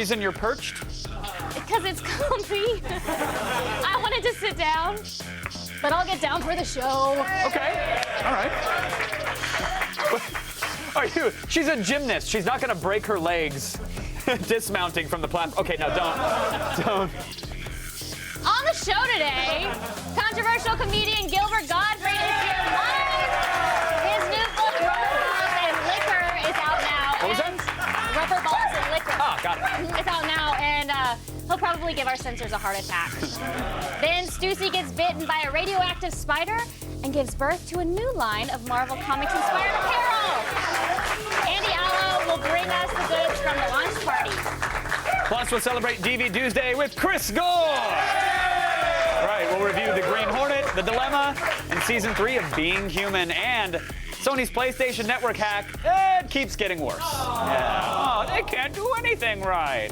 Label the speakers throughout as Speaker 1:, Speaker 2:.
Speaker 1: reason you're perched?
Speaker 2: Because it's comfy. I wanted to sit down, but I'll get down for the show.
Speaker 1: Okay. All right. Are you? She's a gymnast. She's not going to break her legs dismounting from the platform. Okay, no, don't.
Speaker 2: On the show today, controversial comedian Gilbert Gottfried is here live. His new book, Rubber Balls and Liquor, is out now.
Speaker 1: What was that?
Speaker 2: Rubber Balls and Liquor.
Speaker 1: Oh, got it.
Speaker 2: It's out now, and he'll probably give our censors a heart attack. Then Stussy gets bitten by a radioactive spider and gives birth to a new line of Marvel Comics-inspired apparel. Andy Allo will bring us the goods from the launch party.
Speaker 1: Plus, we'll celebrate DV Tuesday with Chris Gore. Right, we'll review The Green Hornet, The Dilemma, and Season 3 of Being Human, and Sony's PlayStation Network hack. It keeps getting worse. Yeah. Oh, they can't do anything right.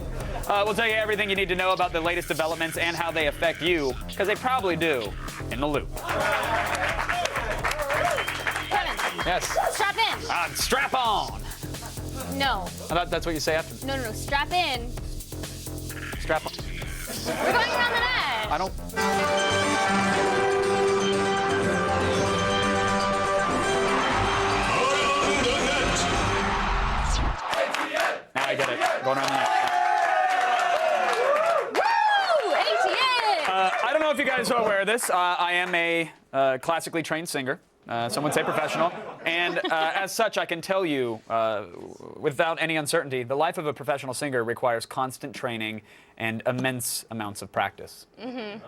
Speaker 1: We'll tell you everything you need to know about the latest developments and how they affect you, because they probably do, in the loop.
Speaker 2: Kevin.
Speaker 1: Yes.
Speaker 2: Strap in.
Speaker 1: Strap on.
Speaker 2: No.
Speaker 1: I thought that's what you say after.
Speaker 2: No. Strap in.
Speaker 1: Strap on.
Speaker 2: We're going around the net.
Speaker 1: I don't. Now I get it. Going around the net.
Speaker 2: Woo! ATN!
Speaker 1: I don't know if you guys are aware of this. I am a classically trained singer. Some would say professional. And as such, I can tell you, without any uncertainty, the life of a professional singer requires constant training and immense amounts of practice.
Speaker 2: Mm-hmm.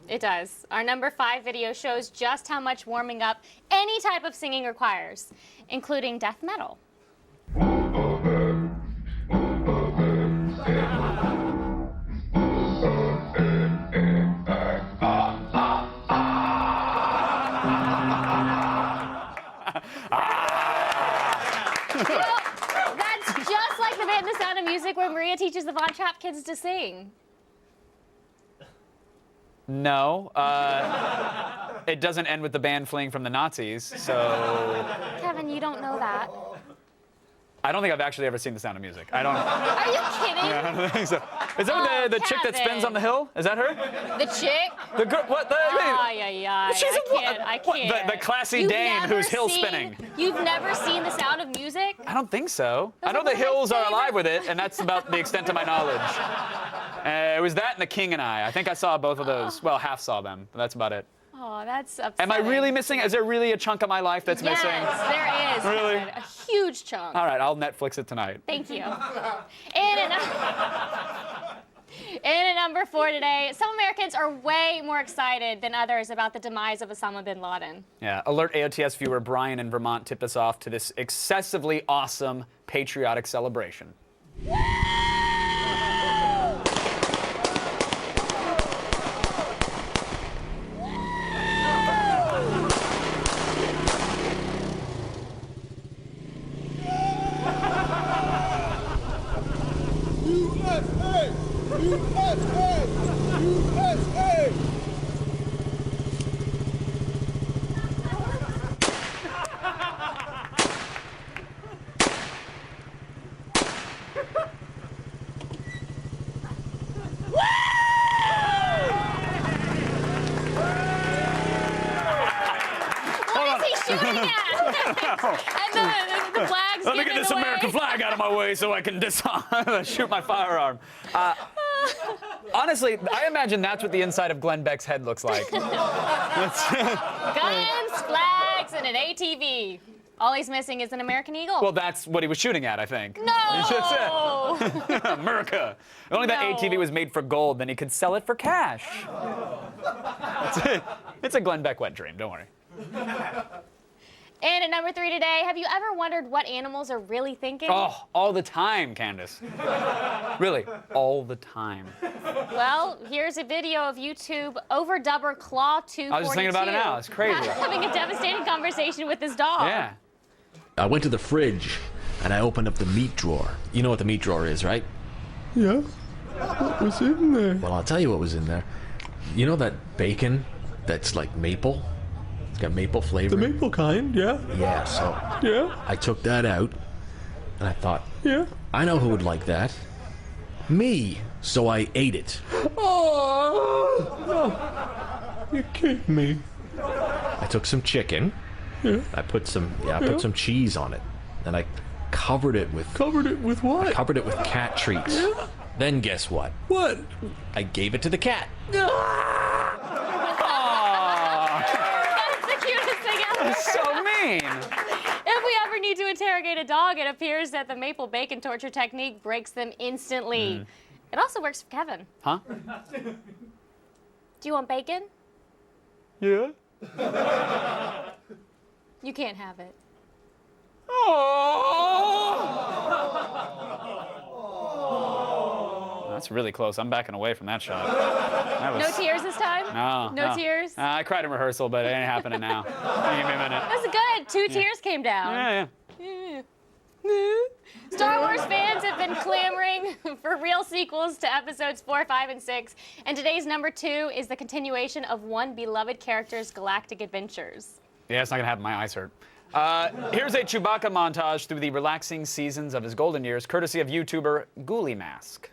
Speaker 2: It does. Our number 5 video shows just how much warming up any type of singing requires, including death metal. That's just like the bit in The Sound of Music where Maria teaches the Von Trapp kids to sing.
Speaker 1: No. It doesn't end with the band fleeing from the Nazis, so...
Speaker 2: Kevin, you don't know that.
Speaker 1: I don't think I've actually ever seen The Sound of Music. I don't...
Speaker 2: Are you kidding?
Speaker 1: Yeah, I don't think so. Is that the chick that spins on the hill? Is that her?
Speaker 2: The chick?
Speaker 1: The girl... What?
Speaker 2: I can't.
Speaker 1: The classy dame who's hill spinning.
Speaker 2: You've never seen The Sound of Music?
Speaker 1: I don't think so.
Speaker 2: Those
Speaker 1: I know
Speaker 2: are
Speaker 1: the
Speaker 2: one of my
Speaker 1: hills are alive
Speaker 2: favorite-
Speaker 1: with it, and that's about the extent of my knowledge. It was that and The King and I. I think I saw both of those. Well, half saw them, but that's about it.
Speaker 2: Oh, that's upsetting.
Speaker 1: Am I really missing? Is there really a chunk of my life that's missing?
Speaker 2: Yes, there is.
Speaker 1: Really?
Speaker 2: Kevin, a huge chunk.
Speaker 1: All right, I'll Netflix it tonight.
Speaker 2: Thank you. And at number 4 today, some Americans are way more excited than others about the demise of Osama bin Laden.
Speaker 1: Yeah, alert AOTS viewer Brian in Vermont tipped us off to this excessively awesome patriotic celebration.
Speaker 2: And the flag's
Speaker 1: Let me get
Speaker 2: giving
Speaker 1: this
Speaker 2: away.
Speaker 1: American flag out of my way so I can shoot my firearm. Honestly, I imagine that's what the inside of Glenn Beck's head looks like.
Speaker 2: Guns, flags, and an ATV. All he's missing is an American Eagle.
Speaker 1: Well, that's what he was shooting at, I think.
Speaker 2: No!
Speaker 1: America. If only that ATV was made for gold, then he could sell it for cash. It's a Glenn Beck wet dream, don't worry.
Speaker 2: And at number 3 today, have you ever wondered what animals are really thinking?
Speaker 1: Oh, all the time, Candace. Really, all the time.
Speaker 2: Well, here's a video of YouTube overdubber Claw 242.
Speaker 1: I was just thinking about it now. It's crazy.
Speaker 2: Having a devastating conversation with his dog.
Speaker 1: Yeah.
Speaker 3: I went to the fridge and I opened up the meat drawer. You know what the meat drawer is, right?
Speaker 4: Yeah. What was in there?
Speaker 3: Well, I'll tell you what was in there. You know that bacon that's like maple? It's got maple flavor.
Speaker 4: The maple kind, yeah.
Speaker 3: Yeah, so
Speaker 4: Yeah.
Speaker 3: I took that out and I thought,
Speaker 4: Yeah.
Speaker 3: I know who would like that. Me, so I ate it.
Speaker 4: Oh, no. You kidding me?
Speaker 3: I took some chicken.
Speaker 4: Yeah.
Speaker 3: I put some cheese on it. And I covered it with...
Speaker 4: Covered it with what?
Speaker 3: Covered it with cat treats.
Speaker 4: Yeah.
Speaker 3: Then guess what?
Speaker 4: What?
Speaker 3: I gave it to the cat.
Speaker 2: That's the cutest thing ever.
Speaker 1: So mean.
Speaker 2: If we ever need to interrogate a dog, it appears that the maple bacon torture technique breaks them instantly. It also works for Kevin.
Speaker 1: Huh?
Speaker 2: Do you want bacon?
Speaker 1: Yeah.
Speaker 2: You can't have it.
Speaker 1: Oh. That's really close. I'm backing away from that shot. That was...
Speaker 2: No tears this time?
Speaker 1: No.
Speaker 2: Tears?
Speaker 1: I cried in rehearsal, but it ain't happening now. Give me a minute.
Speaker 2: That's good. 2 tears came down.
Speaker 1: Yeah.
Speaker 2: Star Wars fans have been clamoring for real sequels to episodes 4, 5, and 6, and today's number 2 is the continuation of one beloved character's galactic adventures.
Speaker 1: Yeah, it's not gonna happen. My eyes hurt. Here's a Chewbacca montage through the relaxing seasons of his golden years, courtesy of YouTuber Ghoulie Mask.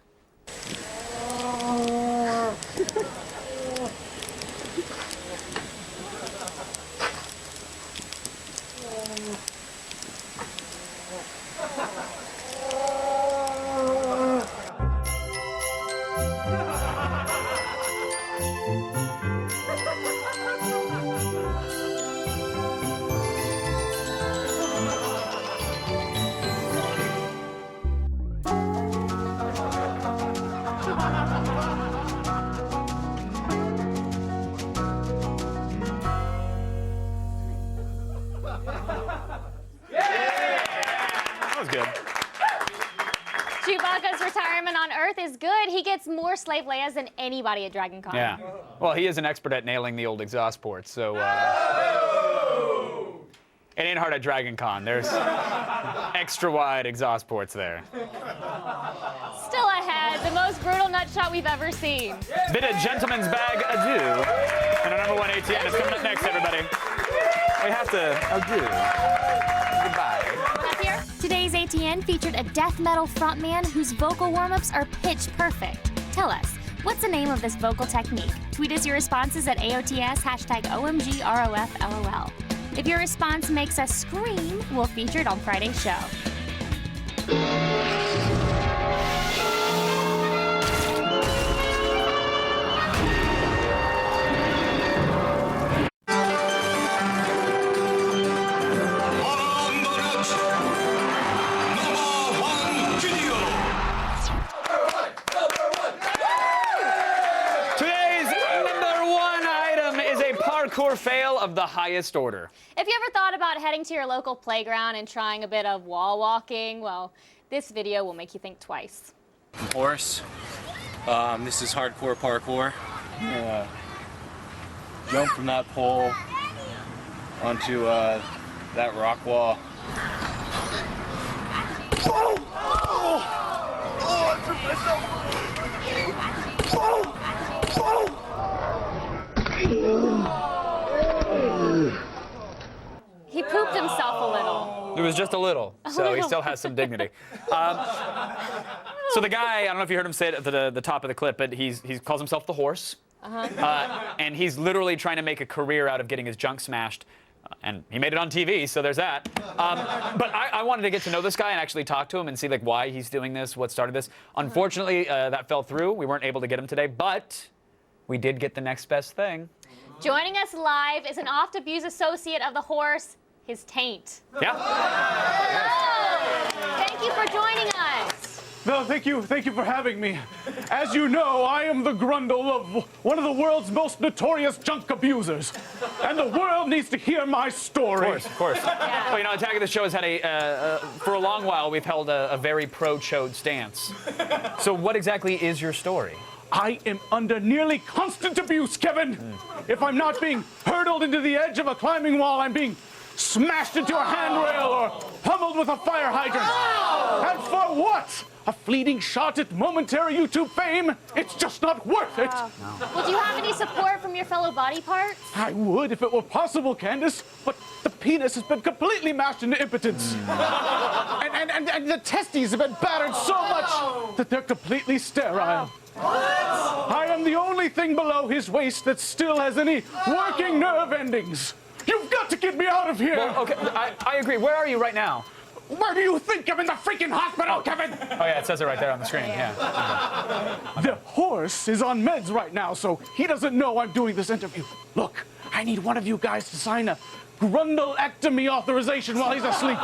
Speaker 1: That was good.
Speaker 2: Chewbacca's retirement on Earth is good. He gets more slave Leias than anybody at Dragon Con.
Speaker 1: Yeah. Well, he is an expert at nailing the old exhaust ports, so it ain't hard at Dragon Con. There's extra wide exhaust ports there.
Speaker 2: Still ahead, the most brutal nut shot we've ever seen.
Speaker 1: Bid a gentleman's bag adieu. And our number 1 ATN is coming up next, everybody. We have to adieu. Goodbye.
Speaker 2: Up here.
Speaker 5: Today's ATN featured a death metal frontman whose vocal warm-ups are pitch perfect. Tell us, what's the name of this vocal technique? Tweet us your responses at AOTS, #OMGROFLOL. If your response makes us scream, we'll feature it on Friday's show.
Speaker 1: Parkour fail of the highest order.
Speaker 2: If you ever thought about heading to your local playground and trying a bit of wall walking, well, this video will make you think twice.
Speaker 6: Horse. This is hardcore parkour. Jump from that pole onto that rock wall.
Speaker 4: I tripped myself.
Speaker 2: He pooped himself a little.
Speaker 1: It was just a little, so he still has some dignity. So the guy, I don't know if you heard him say it at the top of the clip, but he calls himself the Horse. And he's literally trying to make a career out of getting his junk smashed. And he made it on TV, so there's that. But I wanted to get to know this guy and actually talk to him and see like why he's doing this, what started this. Unfortunately, that fell through. We weren't able to get him today, but we did get the next best thing.
Speaker 2: Joining us live is an oft-abused associate of the Horse, his taint.
Speaker 1: Yeah.
Speaker 2: Hello! Thank you for joining us.
Speaker 7: No, thank you for having me. As you know, I am the Grundle of one of the world's most notorious junk abusers. And the world needs to hear my story.
Speaker 1: Of course.
Speaker 2: Yeah.
Speaker 1: Well, you know, Attack of the Show has had for a long while, we've held a very pro-chode stance. So what exactly is your story?
Speaker 7: I am under nearly constant abuse, Kevin. If I'm not being hurtled into the edge of a climbing wall, I'm being smashed into a handrail or pummeled with a fire hydrant. And for what? a fleeting shot at momentary YouTube fame, it's just not worth it.
Speaker 2: Well, do you have any support from your fellow body parts?
Speaker 7: I would if it were possible, Candace, but the penis has been completely mashed into impotence. And the testes have been battered so much that they're completely sterile. I am the only thing below his waist that still has any working nerve endings. You've got to get me out of here!
Speaker 1: Well, okay, I agree. Where are you right now?
Speaker 7: Where do you think? I'm in the freaking hospital, Kevin!
Speaker 1: Oh, yeah, it says it right there on the screen, yeah.
Speaker 7: The horse is on meds right now, so he doesn't know I'm doing this interview. Look, I need one of you guys to sign a grundlectomy authorization while he's asleep.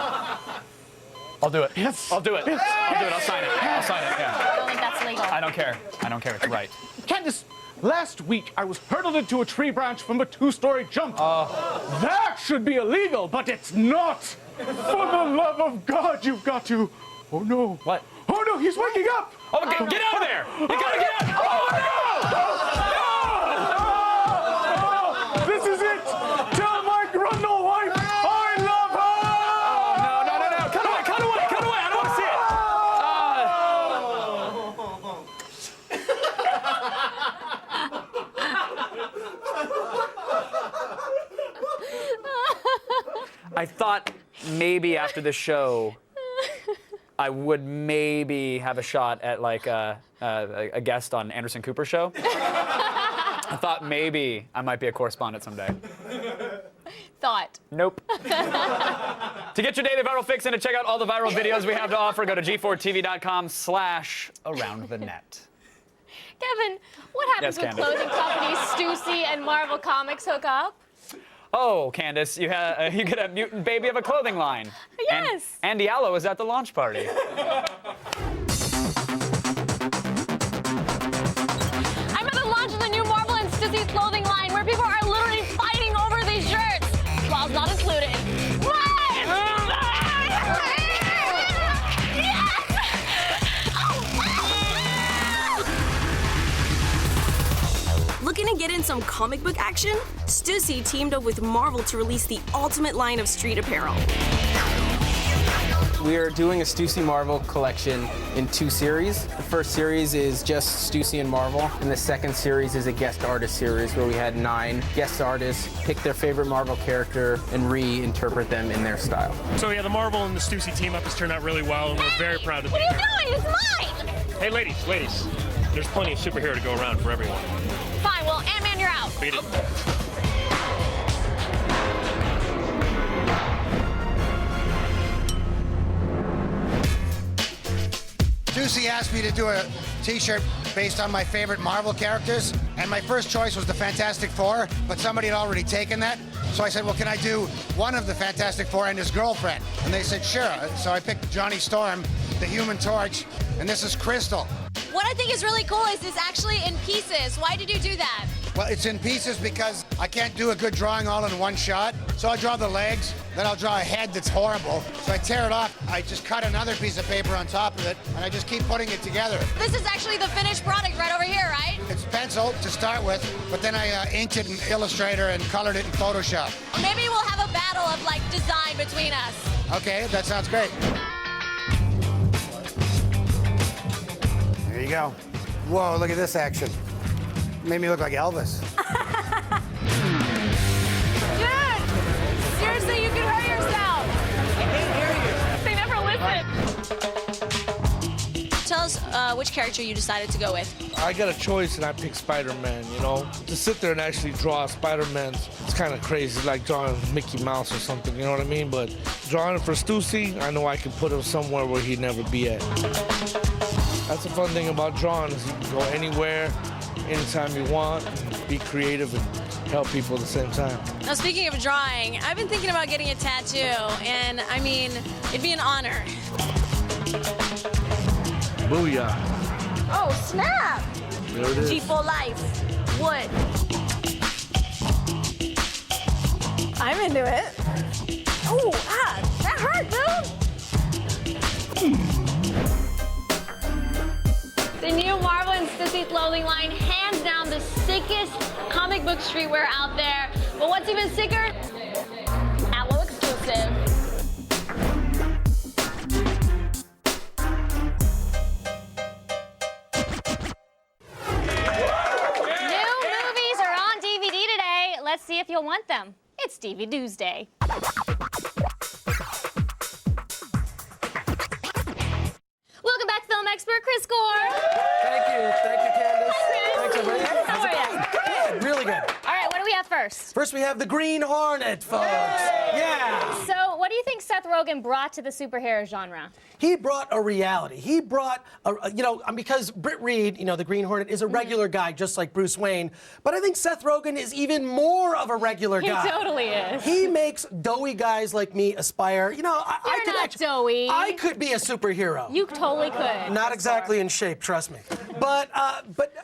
Speaker 1: I'll do it.
Speaker 7: Yes.
Speaker 1: I'll do it.
Speaker 7: Yes.
Speaker 1: I'll do it. I'll sign it. I'll sign it, yeah.
Speaker 2: I don't think that's legal.
Speaker 1: I don't care. I don't care. It's right.
Speaker 7: Candace, last week I was hurtled into a tree branch from a 2-story jump. That should be illegal, but it's not. For the love of God, you've got to. Oh no.
Speaker 1: What?
Speaker 7: Oh no, he's waking up.
Speaker 1: Oh, get out of there! You gotta get out! Oh,
Speaker 7: No! This is it. Tell my grundle wife I love her.
Speaker 1: no! Cut away! I don't want to see it. I thought maybe after the show, I would maybe have a shot at like a guest on Anderson Cooper's show. I thought maybe I might be a correspondent someday.
Speaker 2: Thought.
Speaker 1: Nope. To get your daily viral fix and to check out all the viral videos we have to offer, go to g4tv.com/aroundthenet.
Speaker 2: Kevin, what happens
Speaker 1: Yes,
Speaker 2: when
Speaker 1: Candace.
Speaker 2: clothing companies Stussy and Marvel Comics hook up?
Speaker 1: Oh, Candace, you get a mutant baby of a clothing line.
Speaker 2: Yes.
Speaker 1: And Andy Allo was at the launch party.
Speaker 2: I'm at the launch of the new Marvel and Stussy clothing line where people are literally fighting over these shirts. Claws not included. What?
Speaker 8: Looking to get in some comic book action? Stussy teamed up with Marvel to release the ultimate line of street apparel.
Speaker 9: We are doing a Stussy Marvel collection in 2 series. The first series is just Stussy and Marvel, and the second series is a guest artist series where we had 9 guest artists pick their favorite Marvel character and reinterpret them in their style.
Speaker 10: So yeah, the Marvel and the Stussy team up has turned out really well, and we're very proud to be
Speaker 2: What are
Speaker 10: here.
Speaker 2: you doing? It's mine!
Speaker 10: Hey, ladies, there's plenty of superhero to go around for everyone.
Speaker 2: Fine, well, Ant-Man, you're out.
Speaker 10: Beat it.
Speaker 11: Stussy asked me to do a t-shirt based on my favorite Marvel characters, and my first choice was the Fantastic Four, but somebody had already taken that. So I said, well, can I do one of the Fantastic Four and his girlfriend? And they said, sure. So I picked Johnny Storm, the Human Torch, and this is Crystal.
Speaker 2: What I think is really cool is it's actually in pieces. Why did you do that?
Speaker 11: Well, it's in pieces because I can't do a good drawing all in one shot. So I draw the legs, then I'll draw a head that's horrible. So I tear it off, I just cut another piece of paper on top of it, and I just keep putting it together.
Speaker 2: This is actually the finished product right over here, right?
Speaker 11: It's pencil to start with, but then I inked it in Illustrator and colored it in Photoshop.
Speaker 2: Maybe we'll have a battle of like design between us.
Speaker 11: Okay, that sounds great. There you go. Whoa, look at this action. Made me look like Elvis.
Speaker 2: Dude, seriously, you can hurt yourself. They never listen. Tell us which character you decided to go with.
Speaker 12: I got a choice and I picked Spider-Man, you know? To sit there and actually draw Spider-Man, it's kind of crazy, like drawing Mickey Mouse or something, you know what I mean? But drawing it for Stussy, I know I can put him somewhere where he'd never be at. That's the fun thing about drawing is you can go anywhere, anytime you want, be creative and help people at the same time.
Speaker 2: Now, speaking of drawing, I've been thinking about getting a tattoo, and I mean, it'd be an honor.
Speaker 12: Booyah.
Speaker 2: Oh, snap!
Speaker 12: There it is.
Speaker 2: G for life. Wood. I'm into it. Oh, that hurt, dude! The new Marvel and Stussy clothing line, hands down the sickest comic book streetwear out there. But what's even sicker? Allo exclusive. let's see if you'll want them. It's DVD Tuesday. Welcome back, film expert Chris Gore.
Speaker 13: Thank you, Candace. Thanks, everybody.
Speaker 2: How are you?
Speaker 13: Good, really good.
Speaker 2: All right, what do we have first?
Speaker 13: First, we have the Green Hornet, folks. Yeah.
Speaker 2: So, what do you think Seth Rogen brought to the superhero genre?
Speaker 13: He brought a reality. He brought, because Britt Reed, the Green Hornet, is a regular guy, just like Bruce Wayne. But I think Seth Rogen is even more of a regular guy.
Speaker 2: He totally is.
Speaker 13: He makes doughy guys like me aspire.
Speaker 2: You're not doughy.
Speaker 13: I could be a superhero.
Speaker 2: You totally could.
Speaker 13: Not exactly in shape, trust me. But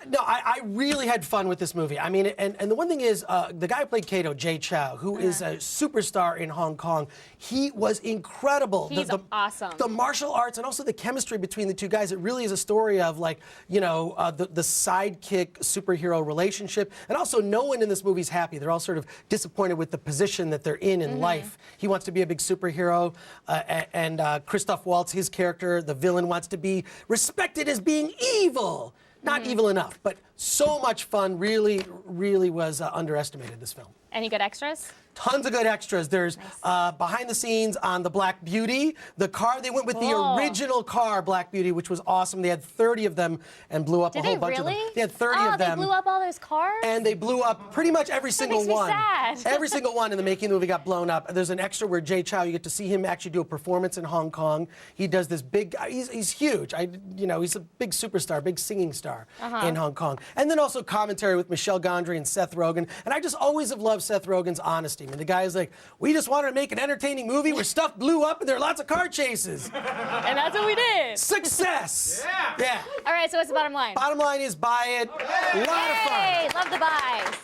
Speaker 13: no, I really had fun with this movie. I mean, and the one thing is, the guy who played Kato, Jay Chow, who is a superstar in Hong Kong, he was incredible.
Speaker 2: He's awesome.
Speaker 13: The martial arts and also the chemistry between the two guys. It really is a story of the sidekick superhero relationship. And also, no one in this movie is happy. They're all sort of disappointed with the position that they're in life. He wants to be a big superhero, and Christoph Waltz, his character, the villain, wants to be respected as being evil. Not evil enough, but so much fun. Really, really was underestimated, this film.
Speaker 2: Any good extras?
Speaker 13: Tons of good extras. There's behind the scenes on the Black Beauty. The car, they went with the original car, Black Beauty, which was awesome. They had 30 of them and blew up a whole bunch of them. They had 30 of them.
Speaker 2: They blew up all those cars?
Speaker 13: And they blew up pretty much every single one.
Speaker 2: That makes me sad.
Speaker 13: Every single one in the making of the movie got blown up. There's an extra where Jay Chow, you get to see him actually do a performance in Hong Kong. He does this big, he's huge. He's a big superstar, big singing star in Hong Kong. And then also commentary with Michelle Gondry and Seth Rogen. And I just always have loved Seth Rogen's honesty. I mean, the guy's like, we just wanted to make an entertaining movie where stuff blew up and there are lots of car chases.
Speaker 2: And that's what we did.
Speaker 13: Success. Yeah.
Speaker 2: All right, so what's the bottom line?
Speaker 13: Bottom line is buy it. A lot of fun.
Speaker 2: Love the buys.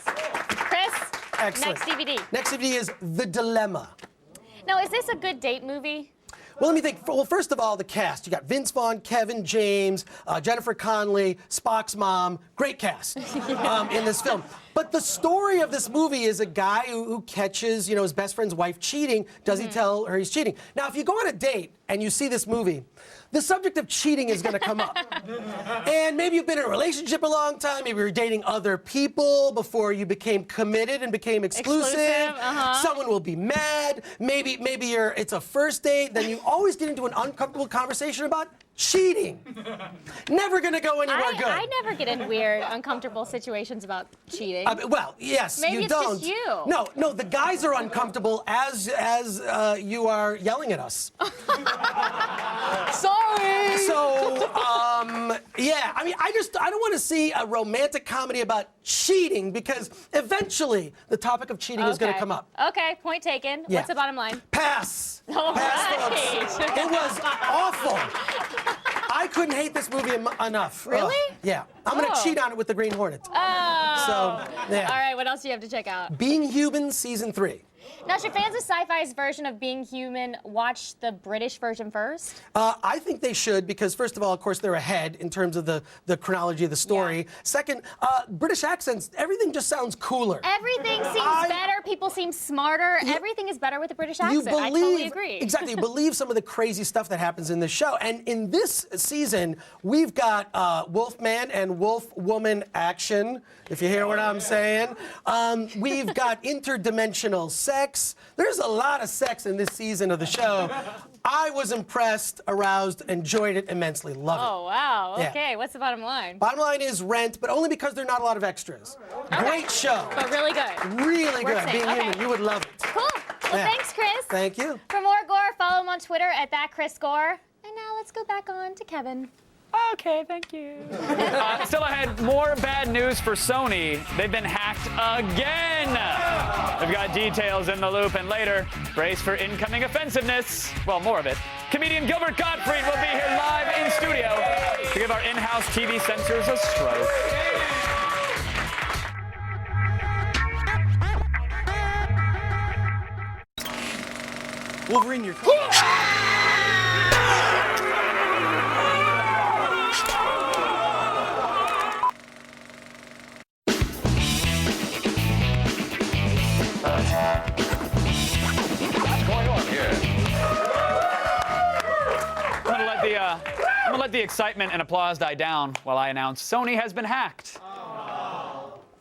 Speaker 2: Chris?
Speaker 13: Excellent.
Speaker 2: Next DVD.
Speaker 13: Next DVD is The Dilemma.
Speaker 2: Now, is this a good date movie?
Speaker 13: Well, let me think. Well, first of all, the cast. You got Vince Vaughn, Kevin James, Jennifer Connelly, Spock's mom. Great cast in this film. But the story of this movie is a guy who catches, his best friend's wife cheating. Does he tell her he's cheating? Now, if you go on a date and you see this movie, the subject of cheating is going to come up. And maybe you've been in a relationship a long time. Maybe you're dating other people before you became committed and became exclusive. Someone will be mad. Maybe it's a first date. Then you always get into an uncomfortable conversation about cheating. Never going to go anywhere good.
Speaker 2: I never get in weird, uncomfortable situations about cheating.
Speaker 13: Well, yes,
Speaker 2: Maybe
Speaker 13: you
Speaker 2: it's
Speaker 13: don't.
Speaker 2: just you.
Speaker 13: No, the guys are uncomfortable as you are yelling at us.
Speaker 2: Sorry.
Speaker 13: So, yeah, I mean, I don't want to see a romantic comedy about cheating because eventually the topic of cheating is going to come up.
Speaker 2: Okay, point taken.
Speaker 13: Yeah.
Speaker 2: What's the bottom line?
Speaker 13: Pass.
Speaker 2: All
Speaker 13: Pass, folks. It was awful. I couldn't hate this movie enough.
Speaker 2: Really?
Speaker 13: Yeah. I'm going to cheat on it with the Green Hornet.
Speaker 2: Oh.
Speaker 13: So, yeah.
Speaker 2: All right, what else do you have to check out?
Speaker 13: Being Human Season 3.
Speaker 2: Now, should fans of Sci-Fi's version of Being Human watch the British version first?
Speaker 13: I think they should because, first of all, of course, they're ahead in terms of the chronology of the story. Yeah. Second, British accents, everything just sounds cooler.
Speaker 2: Everything seems better. People seem smarter. Everything is better with the British accent. I totally agree.
Speaker 13: Exactly. You believe some of the crazy stuff that happens in this show. And in this season, we've got Wolfman and Wolf-Woman action, if you hear what I'm saying. We've got interdimensional sex. There's a lot of sex in this season of the show. I was impressed, aroused, enjoyed it immensely. Love it.
Speaker 2: Oh, wow.
Speaker 13: Yeah.
Speaker 2: Okay, what's the bottom line?
Speaker 13: Bottom line is Rent, but only because there are not a lot of extras. Okay. Great show.
Speaker 2: But really good.
Speaker 13: Really good. Being Human, you would love it.
Speaker 2: Cool. Well, thanks, Chris.
Speaker 13: Thank you.
Speaker 2: For more Gore, follow him on Twitter at @ChrisGore. And now let's go back on to Kevin.
Speaker 1: Okay, thank you. Still ahead, more bad news for Sony. They've been hacked again. We've got details in the loop, and later, brace for incoming offensiveness. Well, more of it. Comedian Gilbert Gottfried will be here live in studio to give our in-house TV censors a stroke.
Speaker 14: Wolverine, you're
Speaker 1: I'm gonna let the excitement and applause die down while I announce Sony has been hacked.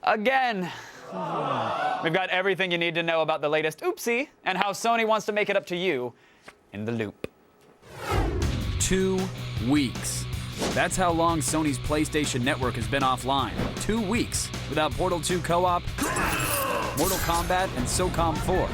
Speaker 1: Again. We've got everything you need to know about the latest oopsie and how Sony wants to make it up to you in the loop.
Speaker 14: 2 weeks. That's how long Sony's PlayStation Network has been offline. 2 weeks without Portal 2 co-op, Mortal Kombat, and SOCOM 4.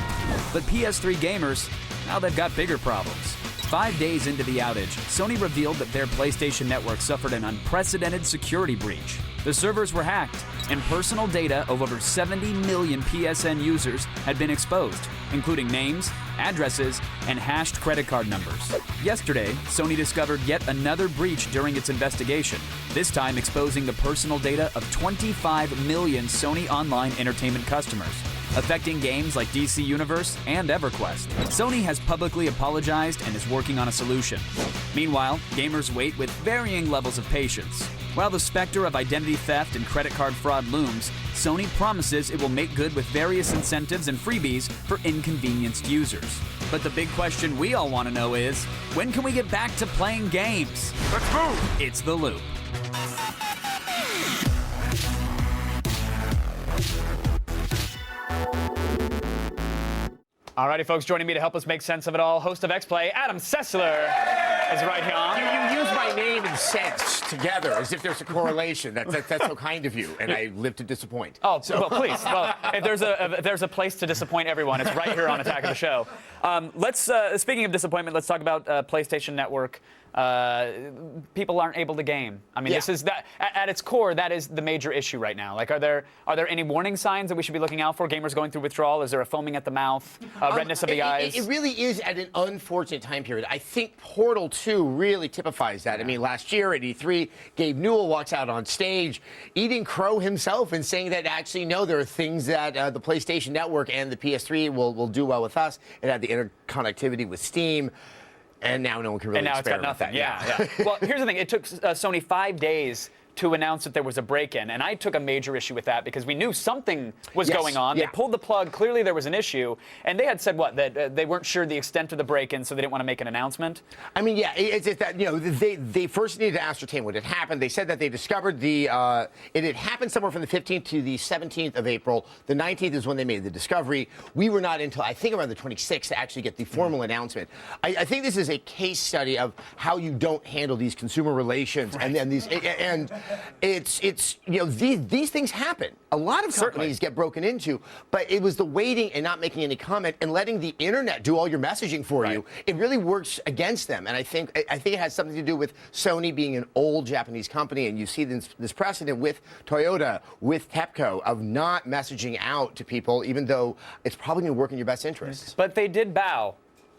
Speaker 14: But PS3 gamers, now they've got bigger problems. 5 days into the outage, Sony revealed that their PlayStation Network suffered an unprecedented security breach. The servers were hacked, and personal data of over 70 million PSN users had been exposed, including names, addresses, and hashed credit card numbers. Yesterday, Sony discovered yet another breach during its investigation, this time exposing the personal data of 25 million Sony Online Entertainment customers, affecting games like DC Universe and EverQuest. Sony has publicly apologized and is working on a solution. Meanwhile, gamers wait with varying levels of patience. While the specter of identity theft and credit card fraud looms, Sony promises it will make good with various incentives and freebies for inconvenienced users. But the big question we all want to know is, when can we get back to playing games? Let's move! It's The Loop.
Speaker 1: Alrighty, folks, joining me to help us make sense of it all, host of X-Play, Adam Sessler, is right here.
Speaker 15: You use my name and sense together as if there's a correlation. That's so kind of you, and I live to disappoint.
Speaker 1: Oh, so. Well, please. Well, if there's a place to disappoint everyone, it's right here on Attack of the Show. Speaking of disappointment, let's talk about PlayStation Network. People aren't able to game. I mean, this is that at its core, that is the major issue right now. Like, are there any warning signs that we should be looking out for? Gamers going through withdrawal? Is there a foaming at the mouth, redness of the eyes?
Speaker 15: It really is at an unfortunate time period. I think Portal 2 really typifies that. I mean, last year at E3, Gabe Newell walks out on stage eating crow himself and saying that actually, no, there are things that the PlayStation Network and the PS3 will do well with us. It had the interconnectivity with Steam. And now no one can really experiment with that.
Speaker 1: And now it's got nothing. Yeah. Well, here's the thing. It took Sony 5 days to announce that there was a break-in, and I took a major issue with that because we knew something was going on. They pulled the plug. Clearly, there was an issue, and they had said that they weren't sure the extent of the break-in, so they didn't want to make an announcement.
Speaker 15: I mean, it's that they first needed to ascertain what had happened. They said that they discovered it had happened somewhere from the 15th to the 17th of April. The 19th is when they made the discovery. We were not until I think around the 26th to actually get the formal announcement. I think this is a case study of how you don't handle these consumer relations, and then these it's these things happen. A lot of companies get broken into, but it was the waiting and not making any comment and letting the internet do all your messaging for you. It really works against them, and I think it has something to do with Sony being an old Japanese company, and you see this precedent with Toyota, with TEPCO, of not messaging out to people, even though it's probably going to work in your best interests.
Speaker 1: But they did bow.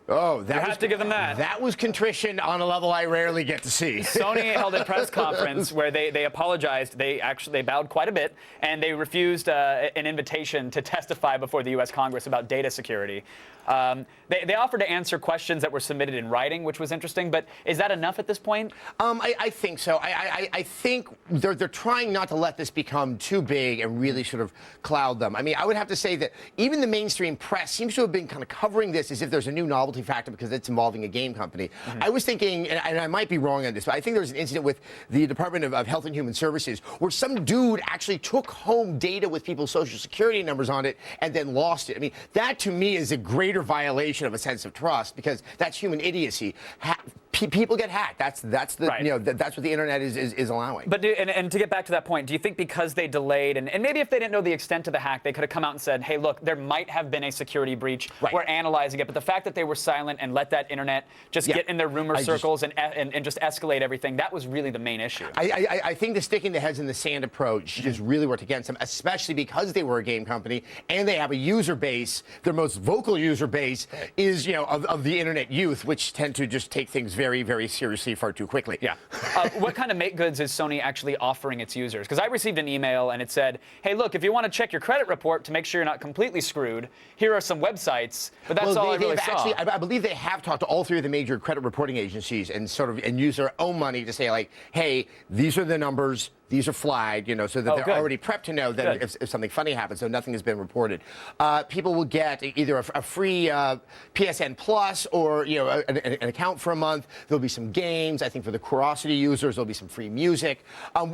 Speaker 15: Oh,
Speaker 1: you have to give them that.
Speaker 15: That was contrition on a level I rarely get to see.
Speaker 1: Sony held a press conference where they apologized. They bowed quite a bit, and they refused an invitation to testify before the U.S. Congress about data security. They offered to answer questions that were submitted in writing, which was interesting. But is that enough at this point?
Speaker 15: I think so. I think they're trying not to let this become too big and really sort of cloud them. I mean, I would have to say that even the mainstream press seems to have been kind of covering this as if there's a new novelty factor because it's involving a game company. I was thinking, and I might be wrong on this, but I think there was an incident with the Department of Health and Human Services where some dude actually took home data with people's social security numbers on it and then lost it. I mean, that to me is a greater violation of a sense of trust because that's human idiocy. People get hacked. That's what the internet is allowing.
Speaker 1: But and to get back to that point, do you think because they delayed and maybe if they didn't know the extent of the hack, they could have come out and said, hey, look, there might have been a security breach. We're analyzing it. But the fact that they were silent and let that internet just get in their rumor circles and just escalate everything, that was really the main issue.
Speaker 15: I think the sticking the heads in the sand approach just really worked against them, especially because they were a game company and they have a user base. Their most vocal user base is of the internet youth, which tend to just take things very, very seriously far too quickly.
Speaker 1: Yeah. What kind of make goods is Sony actually offering its users? Because I received an email and it said, hey, look, if you want to check your credit report to make sure you're not completely screwed, here are some websites. But that's all I really saw.
Speaker 15: I believe they have talked to all three of the major credit reporting agencies and used their own money to say, like, hey, these are the numbers. these are flagged, you know, so that they're
Speaker 1: good.
Speaker 15: already prepped to know that if something funny happens, so nothing has been reported. People will get either a free PSN Plus or, you know, an account for a month. There'll be some games. I think for the Curiosity users, there'll be some free music.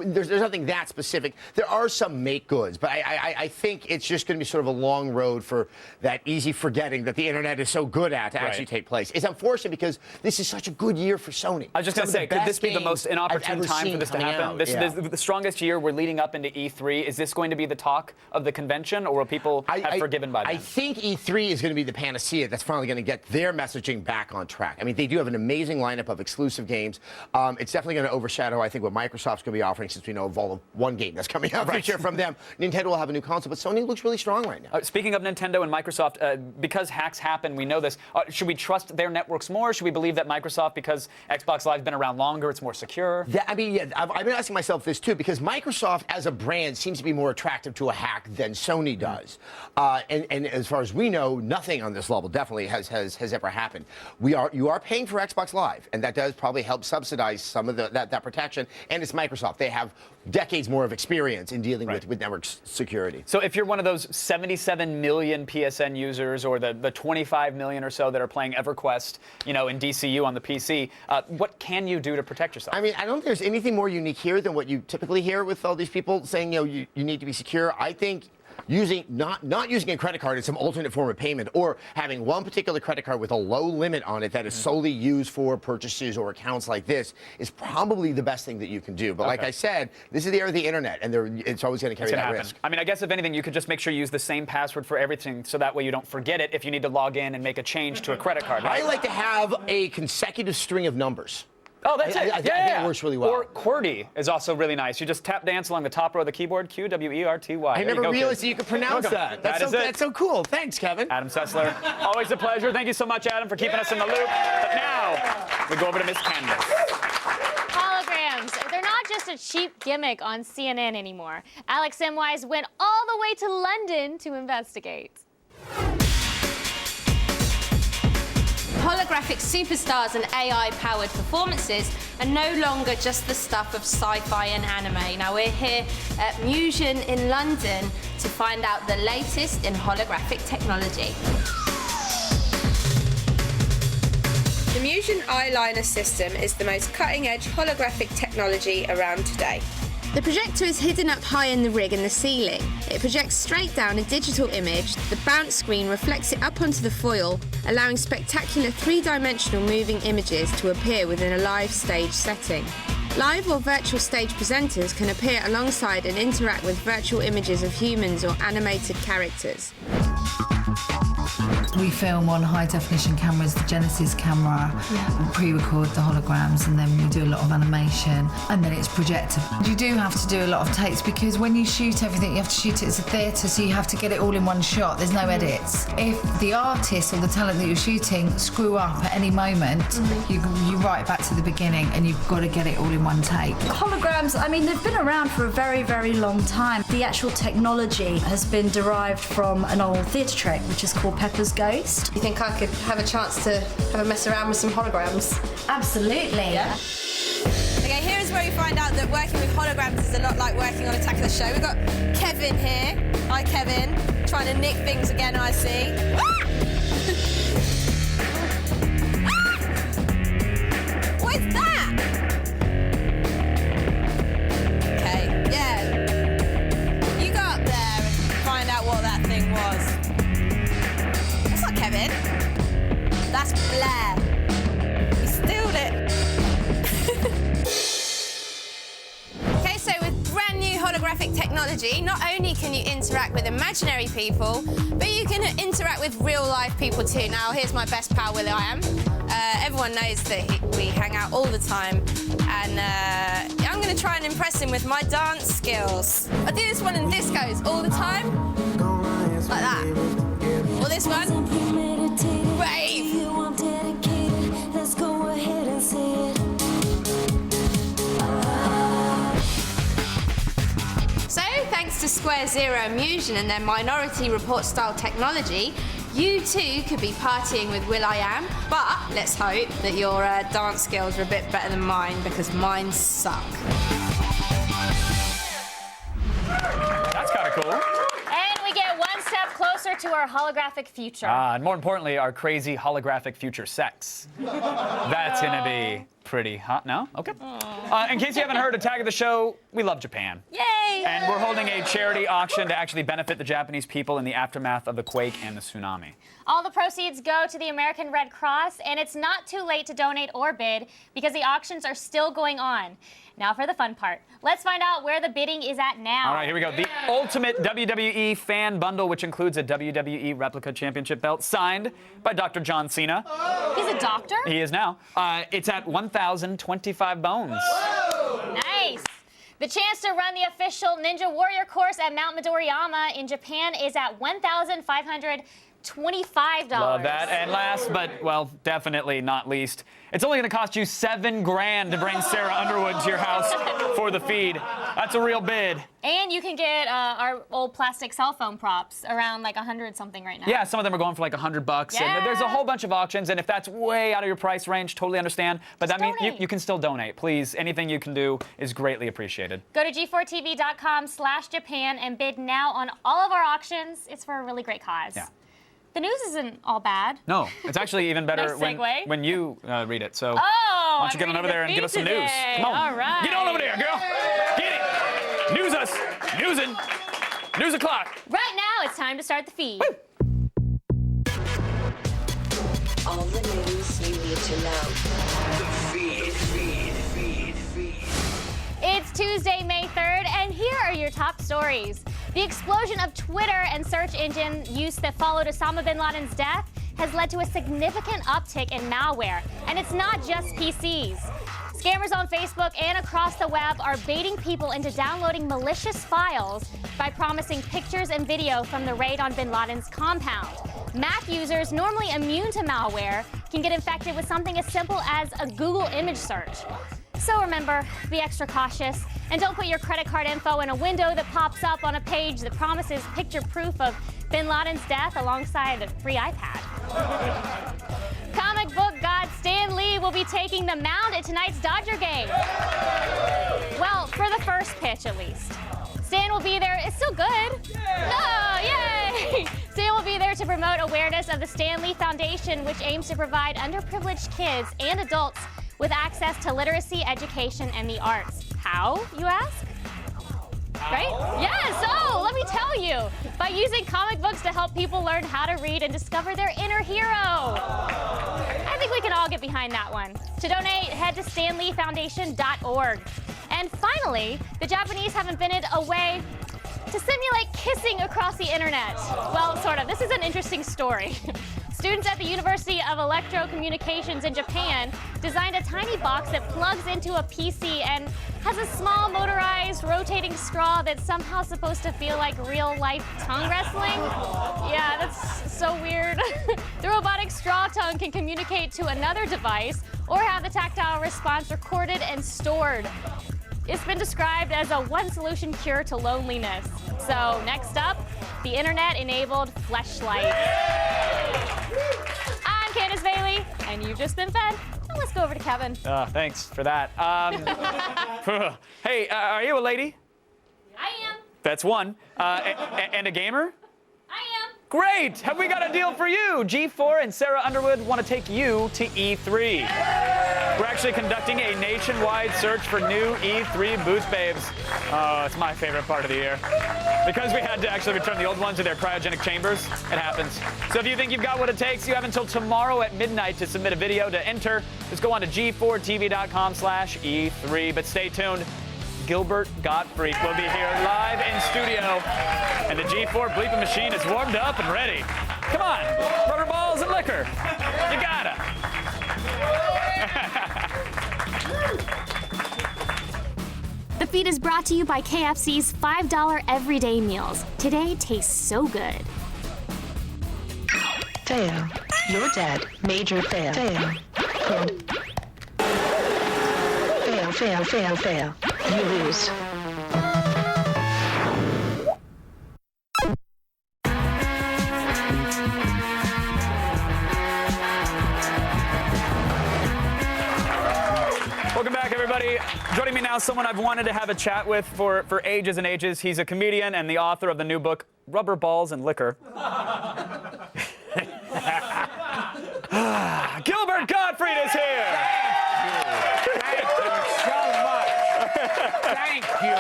Speaker 15: There's nothing that specific. There are some make goods, but I think it's just going to be sort of a long road for that easy forgetting that the internet is so good at to actually take place. It's unfortunate because this is such a good year for Sony.
Speaker 1: I was just going to say, could this be the most inopportune time for this to happen? This is the strongest year we're leading up into E3. Is this going to be the talk of the convention, or will people have forgiven by then?
Speaker 15: I think E3 is going to be the panacea that's finally going to get their messaging back on track. I mean, they do have an amazing lineup of exclusive games. It's definitely going to overshadow, I think, what Microsoft's going to be offering, since we know of all of one game that's coming out this year from them. Nintendo will have a new console, but Sony looks really strong right now.
Speaker 1: Speaking of Nintendo and Microsoft, because hacks happen, we know this. Should we trust their networks more? Should we believe that Microsoft, because Xbox Live's been around longer, it's more secure?
Speaker 15: I mean, yeah, I've been asking myself this too, because Microsoft as a brand seems to be more attractive to a hack than Sony does. And as far as we know, nothing on this level definitely has ever happened. You are paying for Xbox Live, and that does probably help subsidize some of that protection. And it's Microsoft; they have decades more of experience in dealing with network security.
Speaker 1: So if you're one of those 77 million PSN users, or the 25 million or so that are playing EverQuest, you know, in DCU on the PC, what can you do to protect yourself?
Speaker 15: I mean, I don't think there's anything more unique here than what you typically hear with all these people saying, you know, you need to be secure. I think not using a credit card as some alternate form of payment, or having one particular credit card with a low limit on it that is solely used for purchases or accounts like this, is probably the best thing that you can do. But like I said, this is the era of the internet, and it's always going to carry that risk.
Speaker 1: I mean, I guess if anything, you could just make sure you use the same password for everything, so that way you don't forget it if you need to log in and make a change to a credit card. Right?
Speaker 15: I like to have a consecutive string of numbers.
Speaker 1: Oh, that's it.
Speaker 15: I think it works really well.
Speaker 1: Or QWERTY is also really nice. You just tap dance along the top row of the keyboard, QWERTY.
Speaker 15: I never realized that you could pronounce that. That's so cool. Thanks, Kevin.
Speaker 1: Adam Sessler, always a pleasure. Thank you so much, Adam, for keeping us in the loop. But now, we go over to Miss Candace.
Speaker 2: Holograms, they're not just a cheap gimmick on CNN anymore. Alex Semwise went all the way to London to investigate.
Speaker 16: Holographic superstars and AI-powered performances are no longer just the stuff of sci-fi and anime. Now we're here at Musion in London to find out the latest in holographic technology.
Speaker 17: The Musion eyeliner system is the most cutting-edge holographic technology around today. The projector is hidden up high in the rig in the ceiling. It projects straight down a digital image. The bounce screen reflects it up onto the foil, allowing spectacular three-dimensional moving images to appear within a live stage setting. Live or virtual stage presenters can appear alongside and interact with virtual images of humans or animated characters.
Speaker 18: We film on high-definition cameras, the Genesis camera, we pre-record the holograms, and then we do a lot of animation, and then it's projected. You do have to do a lot of takes, because when you shoot everything, you have to shoot it as a theatre, so you have to get it all in one shot. There's no edits. If the artist or the talent that you're shooting screw up at any moment, you right back to the beginning, and you've got to get it all in one take.
Speaker 19: Holograms, I mean, they've been around for a very, very long time. The actual technology has been derived from an old theatre trick, which is called Pepper's Ghost.
Speaker 17: You think I could have a chance to have a mess around with some holograms?
Speaker 19: Absolutely.
Speaker 17: Yeah. Okay, here is where we find out that working with holograms is a lot like working on Attack of the Show. We've got Kevin here. Hi, Kevin. Trying to nick things again, I see. What is that? Okay, yeah. You go up there and find out what that thing was. That's not Kevin. That's Blair. He stole it. Okay, so with brand new holographic technology, not only can you interact with imaginary people, but you can interact with real-life people too. Now, here's my best pal, Will.i.am. Everyone knows that we hang out all the time, and I'm going to try and impress him with my dance skills. I do this one in discos all the time, like that. Or this one, rave. So, thanks to Square Zero and Musion and their Minority Report style technology, you too could be partying with Will.i.am, but let's hope that your dance skills are a bit better than mine, because mine suck.
Speaker 1: cool.
Speaker 2: And we get one step closer to our holographic future.
Speaker 1: And more importantly, our crazy holographic future sex. That's gonna be pretty hot. No? Okay. In case you haven't heard, a tag of the show, we love Japan.
Speaker 2: Yay!
Speaker 1: And we're holding a charity auction to actually benefit the Japanese people in the aftermath of the quake and the tsunami.
Speaker 2: All the proceeds go to the American Red Cross, and it's not too late to donate or bid because the auctions are still going on. Now for the fun part. Let's find out where the bidding is at now.
Speaker 1: All right, here we go. The ultimate WWE fan bundle, which includes a WWE replica championship belt signed by Dr. John Cena.
Speaker 2: He's a doctor?
Speaker 1: He is now. It's at 1,025 bones.
Speaker 2: Whoa! Nice. The chance to run the official Ninja Warrior course at Mount Midoriyama in Japan is at $1,525.
Speaker 1: Love that. And last, but, well, definitely not least, it's only going to cost you $7,000 to bring Sarah Underwood to your house for the feed. That's a real bid.
Speaker 2: And you can get our old plastic cell phone props around like 100 something right now.
Speaker 1: Yeah, some of them are going for like $100.
Speaker 2: Yeah.
Speaker 1: And there's a whole bunch of auctions, and if that's way out of your price range, totally understand. But that means you can still donate. Please, anything you can do is greatly appreciated.
Speaker 2: Go to g4tv.com/Japan and bid now on all of our auctions. It's for a really great cause.
Speaker 1: Yeah.
Speaker 2: The news isn't all bad.
Speaker 1: No, it's actually even better
Speaker 2: Nice segue.
Speaker 1: when you read it. So
Speaker 2: Oh,
Speaker 1: why don't you get
Speaker 2: I'm
Speaker 1: on over
Speaker 2: reading
Speaker 1: there
Speaker 2: the
Speaker 1: and give us some
Speaker 2: feed
Speaker 1: news?
Speaker 2: today.
Speaker 1: Come on.
Speaker 2: All right.
Speaker 1: Get on over there, girl. Get it. News us. Newsing. News o'clock.
Speaker 2: Right now, it's time to start the feed.
Speaker 1: Woo.
Speaker 20: All the news you need to know. The feed.
Speaker 2: It's Tuesday, May 3rd, and here are your top stories. The explosion of Twitter and search engine use that followed Osama bin Laden's death has led to a significant uptick in malware, and it's not just PCs. Scammers on Facebook and across the web are baiting people into downloading malicious files by promising pictures and video from the raid on bin Laden's compound. Mac users, normally immune to malware, can get infected with something as simple as a Google image search. So remember, be extra cautious, and don't put your credit card info in a window that pops up on a page that promises picture proof of bin Laden's death alongside a free iPad. Comic book god Stan Lee will be taking the mound at tonight's Dodger game. Well, for the first pitch at least. Stan will be there. It's still good. No, yay! Stan will be there to promote awareness of the Stan Lee Foundation, which aims to provide underprivileged kids and adults with access to literacy, education, and the arts. How, you ask? Right? Yes, oh, let me tell you. By using comic books to help people learn how to read and discover their inner hero. I think we can all get behind that one. To donate, head to stanleyfoundation.org. And finally, the Japanese have invented a way to simulate kissing across the internet. Well, sort of. This is an interesting story. Students at the University of Electrocommunications in Japan designed a tiny box that plugs into a PC and has a small motorized rotating straw that's somehow supposed to feel like real-life tongue wrestling. Yeah, that's so weird. The robotic straw tongue can communicate to another device or have the tactile response recorded and stored. It's been described as a one-solution cure to loneliness. So next up, the internet-enabled fleshlight. I'm Candace Bailey, and you've just been fed. Now let's go over to Kevin.
Speaker 1: Thanks for that. Hey, are you a lady?
Speaker 2: I am.
Speaker 1: That's one. And a gamer?
Speaker 2: I am.
Speaker 1: Great! Have we got a deal for you? G4 and Sarah Underwood want to take you to E3. We're actually conducting a nationwide search for new E3 booth babes. Oh, it's my favorite part of the year. Because we had to actually return the old ones to their cryogenic chambers, it happens. So if you think you've got what it takes, you have until tomorrow at midnight to submit a video to enter. Just go on to g4tv.com/E3. But stay tuned. Gilbert Gottfried will be here live in studio. And the G4 bleeping machine is warmed up and ready. Come on, rubber balls and liquor. You gotta.
Speaker 5: The feed is brought to you by KFC's $5 everyday meals. Today tastes so good.
Speaker 20: Fail. You're dead. Major fail. Fail. Fail, fail, fail, fail. You lose.
Speaker 1: Welcome back, everybody. everybody. Joining me now, someone I've wanted to have a chat with for ages and ages. He's a comedian and the author of the new book, Rubber Balls and Liquor. Gilbert Gottfried is here.
Speaker 21: Thank you so much. Thank you.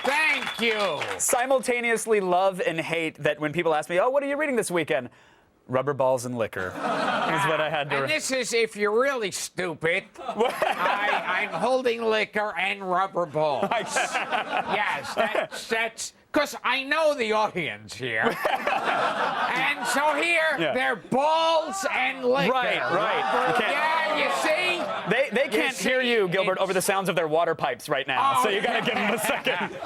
Speaker 21: Thank you.
Speaker 1: Simultaneously love and hate that when people ask me, oh, what are you reading this weekend? Rubber Balls and Liquor is what I had to.
Speaker 21: And this is if you're really stupid. I'm holding liquor and rubber balls. Yes, that's because I know the audience here. And so here, they're balls and liquor.
Speaker 1: Right.
Speaker 21: Yeah, you see?
Speaker 1: They can't hear you, Gilbert, over the sounds of their water pipes right now. So you got to give them a second.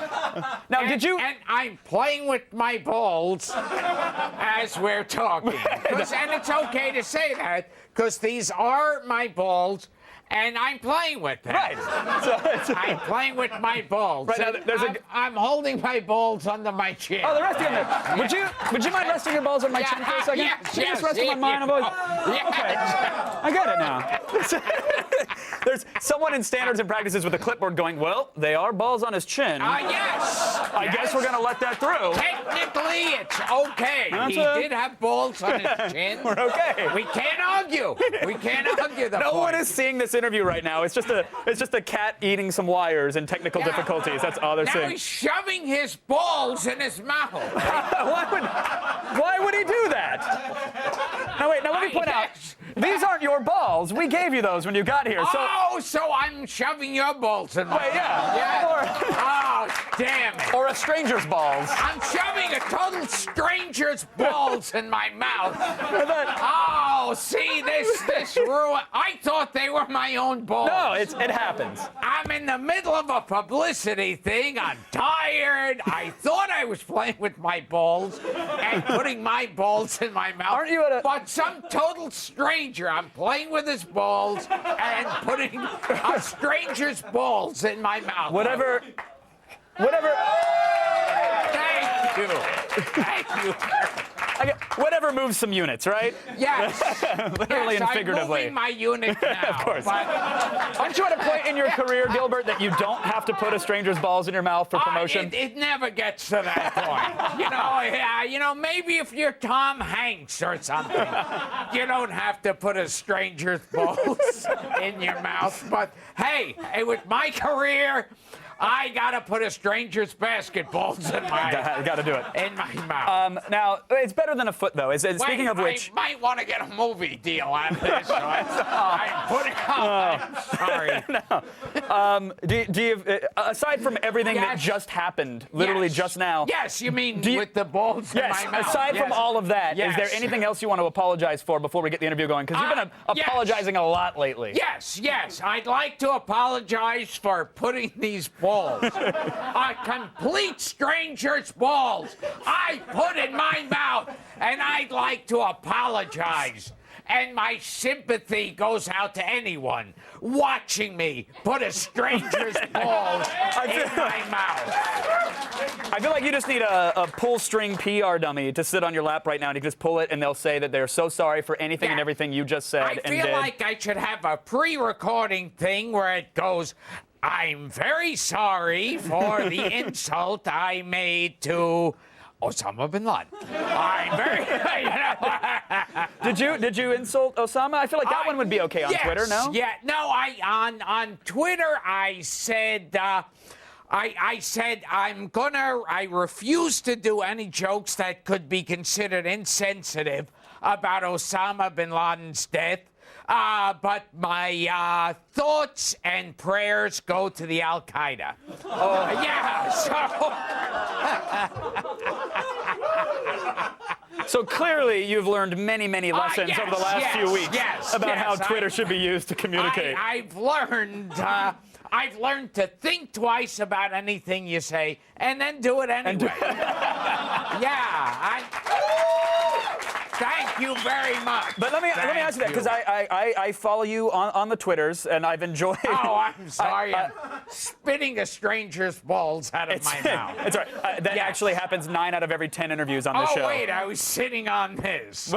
Speaker 1: Now,
Speaker 21: did you? And I'm playing with my balls as we're talking. And it's okay to say that, because these are my balls, and I'm playing with them.
Speaker 1: Right.
Speaker 21: I'm playing with my balls.
Speaker 1: Right, now,
Speaker 21: I'm holding my balls under my chin.
Speaker 1: Oh, the rest of them there. Would you mind resting your balls on my chin for a second?
Speaker 21: Yes,
Speaker 1: just resting my mind on balls?
Speaker 21: Yes.
Speaker 1: Okay. I got it now. There's someone in standards and practices with a clipboard going, well, they are balls on his chin.
Speaker 21: Yes.
Speaker 1: I guess we're going to let that through.
Speaker 21: Technically, it's okay. He did have balls on his chin.
Speaker 1: We're okay.
Speaker 21: We can't argue. We can't argue the
Speaker 1: No
Speaker 21: point.
Speaker 1: one is seeing this interview right now. It's just a cat eating some wires and technical difficulties. That's all they're
Speaker 21: now
Speaker 1: seeing.
Speaker 21: He's shoving his balls in his mouth.
Speaker 1: Why would he do that? Now wait. Now let me point out. These aren't your balls. We gave you those when you got here.
Speaker 21: So I'm shoving your balls in my mouth.
Speaker 1: Yeah.
Speaker 21: Oh, damn it.
Speaker 1: Or a stranger's balls.
Speaker 21: I'm shoving a total stranger's balls in my mouth. Oh, see, this ruin. I thought they were my own balls.
Speaker 1: No, it happens.
Speaker 21: I'm in the middle of a publicity thing. I'm tired. I thought I was playing with my balls and putting my balls in my mouth.
Speaker 1: Aren't you at a...
Speaker 21: But some total stranger, I'm playing with his balls and putting a stranger's balls in my mouth.
Speaker 1: Whatever.
Speaker 21: Thank you. Thank you.
Speaker 1: Whatever moves some units, right?
Speaker 21: Yes.
Speaker 1: Literally and figuratively.
Speaker 21: I'm moving my unit now.
Speaker 1: Of course.
Speaker 21: But...
Speaker 1: Aren't you at a point in your career, Gilbert, that you don't have to put a stranger's balls in your mouth for promotion?
Speaker 21: It never gets to that point. Maybe if you're Tom Hanks or something, you don't have to put a stranger's balls in your mouth. But hey, with my career, I gotta put a stranger's basketballs in my.
Speaker 1: Gotta do it
Speaker 21: in my mouth.
Speaker 1: Now it's better than a foot, though. Speaking of which,
Speaker 21: I might want to get a movie deal out of this. So I'm putting. I'm sorry.
Speaker 1: No. Do you, aside from everything that just happened, literally just now?
Speaker 21: Yes, you mean with the balls in my mouth?
Speaker 1: Aside from all of that, is there anything else you want to apologize for before we get the interview going? Because you've been apologizing a lot lately.
Speaker 21: Yes. I'd like to apologize for putting these balls, a complete stranger's balls, I put in my mouth, and I'd like to apologize. And my sympathy goes out to anyone watching me put a stranger's balls in my mouth.
Speaker 1: I feel like you just need a pull-string PR dummy to sit on your lap right now, and you can just pull it, and they'll say that they're so sorry for anything and everything you just said
Speaker 21: I feel like I should have a pre-recording thing where it goes, I'm very sorry for the insult I made to Osama bin Laden. I'm very.
Speaker 1: Did you insult Osama? I feel like that one would be okay on Twitter. No.
Speaker 21: Yeah. No. On Twitter I said. I said I refuse to do any jokes that could be considered insensitive about Osama bin Laden's death. But my thoughts and prayers go to the Al Qaeda. Yeah,
Speaker 1: So clearly you've learned many lessons over the last few weeks about how Twitter should be used to communicate.
Speaker 21: I've learned to think twice about anything you say and then do it anyway. Thank you very much.
Speaker 1: But let me ask you that, because I follow you on the Twitters, and I've enjoyed.
Speaker 21: Oh, I'm sorry. spitting a stranger's balls out of my mouth.
Speaker 1: It's all right. That actually happens 9 out of every 10 interviews on the show.
Speaker 21: Oh, wait, I was sitting on this.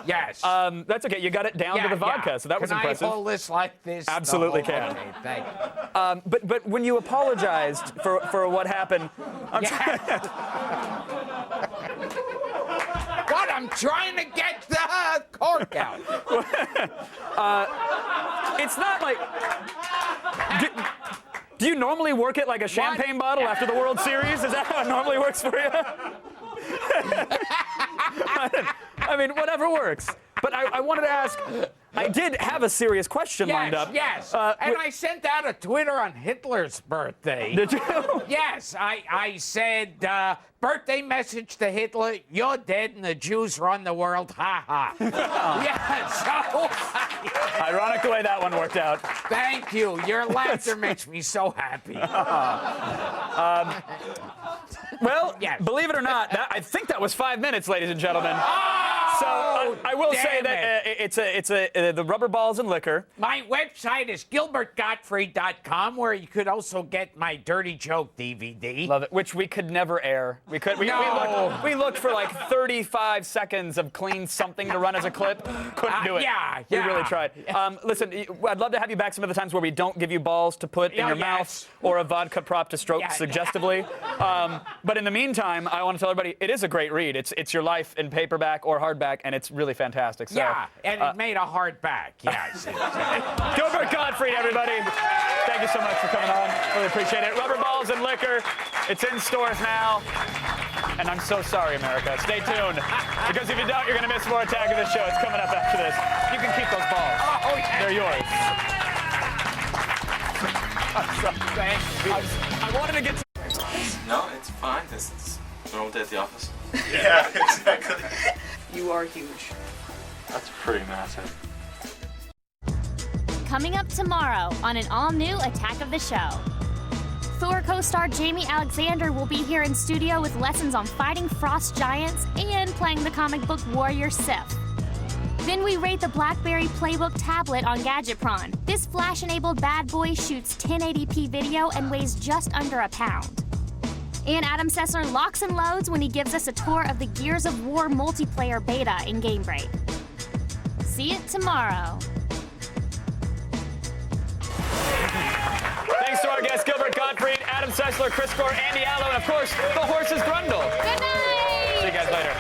Speaker 21: Yes.
Speaker 1: That's okay. You got it down to the vodka, so that was impressive.
Speaker 21: Can I hold this like this?
Speaker 1: Absolutely can.
Speaker 21: Okay, thank you.
Speaker 1: But when you apologized for what happened,
Speaker 21: What? I'm trying to get the cork out.
Speaker 1: It's not like. Do you normally work it like a champagne bottle after the World Series? Is that how it normally works for you? I mean, whatever works. But I wanted to ask, I did have a serious question lined up.
Speaker 21: Yes, and I sent out a Twitter on Hitler's birthday.
Speaker 1: Did you?
Speaker 21: Yes, I said, birthday message to Hitler, you're dead and the Jews run the world, ha ha. Yeah, so...
Speaker 1: Ironic the way that one worked out.
Speaker 21: Thank you. Your laughter makes me so happy.
Speaker 1: Well, believe it or not, I think that was 5 minutes, ladies and gentlemen. So I will say that it's the rubber balls and liquor.
Speaker 21: My website is gilbertgottfried.com, where you could also get my Dirty Joke DVD.
Speaker 1: Love it. Which we could never air. We looked for like 35 seconds of clean something to run as a clip. Couldn't do it. We really tried. Listen, I'd love to have you back some of the times where we don't give you balls to put in your mouth or a vodka prop to stroke suggestively. But in the meantime, I want to tell everybody it is a great read. It's your life in paperback or hardback, and it's really fantastic. So,
Speaker 21: and it made a hardback. Yes.
Speaker 1: Gilbert Gottfried, everybody. Thank you so much for coming on. Really appreciate it. Rubber balls and liquor. It's in stores now. And I'm so sorry, America. Stay tuned. Because if you don't, you're going to miss more Attack of the Show. It's coming up after this. You can keep those balls. They're yours.
Speaker 21: Thank you.
Speaker 1: I wanted to get to...
Speaker 3: No, it's fine. It's normal day at the office.
Speaker 4: Yeah, exactly.
Speaker 17: You are huge.
Speaker 3: That's pretty massive.
Speaker 5: Coming up tomorrow on an all-new Attack of the Show. Thor co-star Jamie Alexander will be here in studio with lessons on fighting frost giants and playing the comic book warrior Sif. Then we rate the BlackBerry Playbook tablet on Gadgetron. This flash-enabled bad boy shoots 1080p video and weighs just under a pound. And Adam Sessler locks and loads when he gives us a tour of the Gears of War multiplayer beta in Game Break. See it tomorrow.
Speaker 1: Thanks to our guests, Gilbert Gottfried, Adam Sessler, Chris Gore, Andy Allo, and of course, the horses Grundle.
Speaker 2: Good night!
Speaker 1: See you guys later.